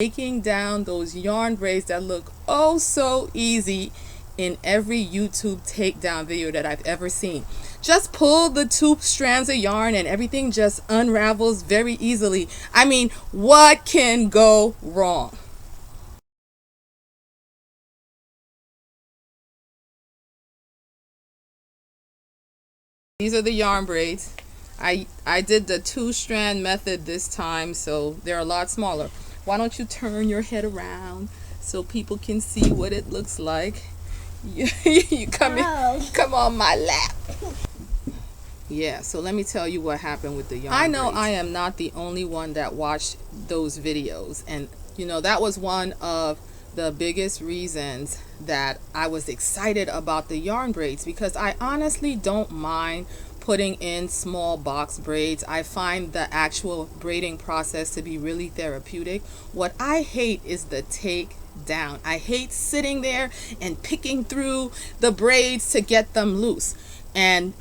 Taking down those yarn braids that look oh so easy in every YouTube takedown video that I've ever seen. Just pull the two strands of yarn and everything just unravels very easily. I mean, what can go wrong? These are the yarn braids. I did the 2-strand method this time, so they're a lot smaller. Why don't you turn your head around so people can see what it looks like? You come in, come on my lap. Yeah, so let me tell you what happened with the yarn braids. I know I am not the only one that watched those videos, and you know that was one of the biggest reasons that I was excited about the yarn braids, because I honestly don't mind putting in small box braids. I find the actual braiding process to be really therapeutic. What I hate is the take down. I hate sitting there and picking through the braids to get them loose. And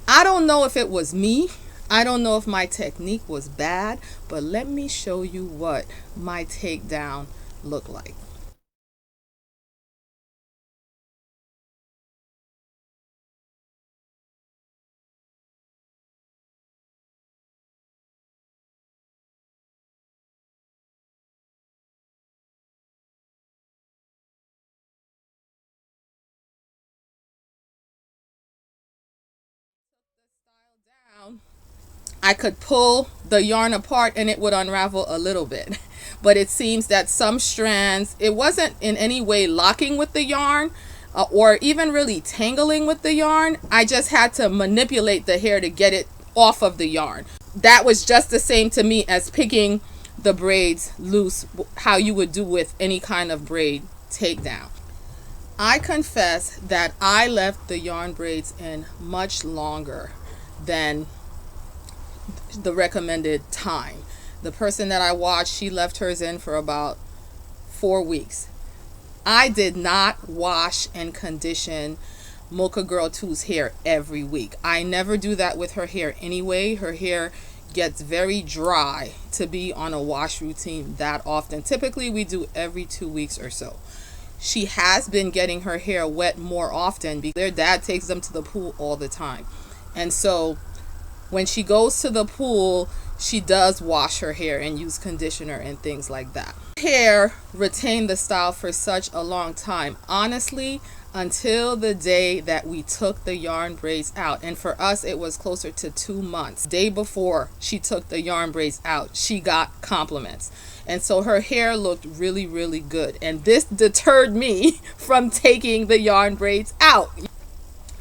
I don't know if it was me. I don't know if my technique was bad, but let me show you what my takedown looked like. I could pull the yarn apart and it would unravel a little bit, but it seems that some strands, it wasn't in any way locking with the yarn or even really tangling with the yarn. I just had to manipulate the hair to get it off of the yarn. That was just the same to me as picking the braids loose, how you would do with any kind of braid takedown. I confess that I left the yarn braids in much longer than the recommended time. The person that I watched, she left hers in for about 4 weeks. I did not wash and condition Mocha Girl 2's hair every week. I never do that with her hair anyway. Her hair gets very dry to be on a wash routine that often. Typically we do every 2 weeks or so. She has been getting her hair wet more often because their dad takes them to the pool all the time. And so when she goes to the pool, she does wash her hair and use conditioner and things like that. Hair retained the style for such a long time, honestly, until the day that we took the yarn braids out. And for us, it was closer to 2 months. Day before she took the yarn braids out, she got compliments. And so her hair looked really, really good. And this deterred me from taking the yarn braids out.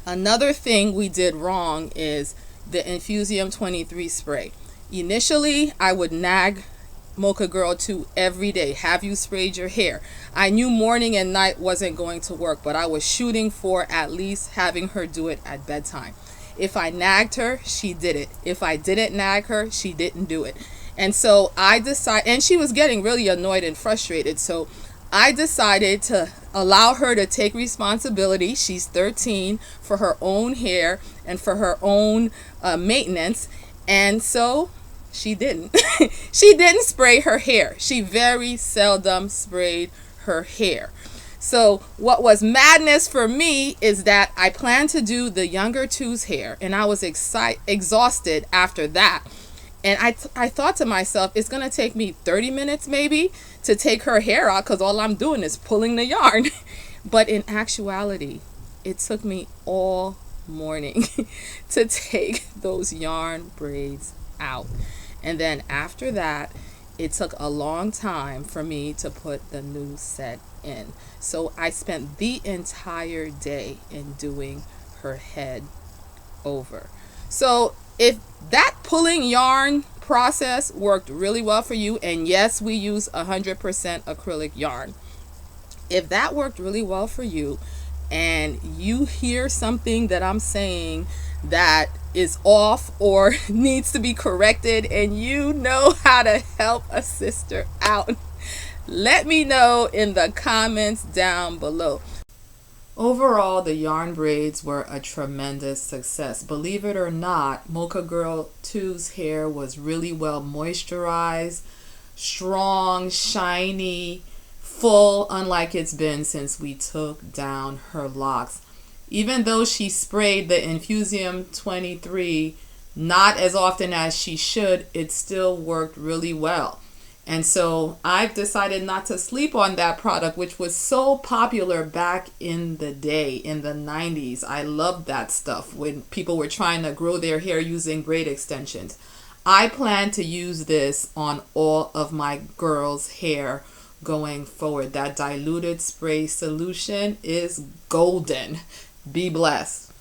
Another thing we did wrong is the Infusium 23 spray. Initially, I would nag Mocha Girl 2 every day. Have you sprayed your hair? I knew morning and night wasn't going to work, but I was shooting for at least having her do it at bedtime. If I nagged her, she did it. If I didn't nag her, she didn't do it. And so I decided, and she was getting really annoyed and frustrated, so I decided to allow her to take responsibility. She's 13, for her own hair and for her own maintenance. And so she didn't. She didn't spray her hair. She very seldom sprayed her hair. So what was madness for me is that I planned to do the younger 2's hair, and I was exhausted after that. And I thought to myself, it's going to take me 30 minutes maybe to take her hair out because all I'm doing is pulling the yarn. But in actuality, it took me all morning to take those yarn braids out. And then after that, it took a long time for me to put the new set in. So I spent the entire day in doing her head over. So if that pulling yarn process worked really well for you, and yes, we use 100% acrylic yarn. If that worked really well for you and you hear something that I'm saying that is off or needs to be corrected and you know how to help a sister out, let me know in the comments down below. Overall, the yarn braids were a tremendous success. Believe it or not, Mocha Girl 2's hair was really well moisturized. strong, shiny, full, unlike it's been since we took down her locks. Even though she sprayed the Infusium 23 not as often as she should, it still worked really well. And so I've decided not to sleep on that product, which was so popular back in the day, in the 90s. I loved that stuff when people were trying to grow their hair using braid extensions. I plan to use this on all of my girls' hair going forward. That diluted spray solution is golden. Be blessed.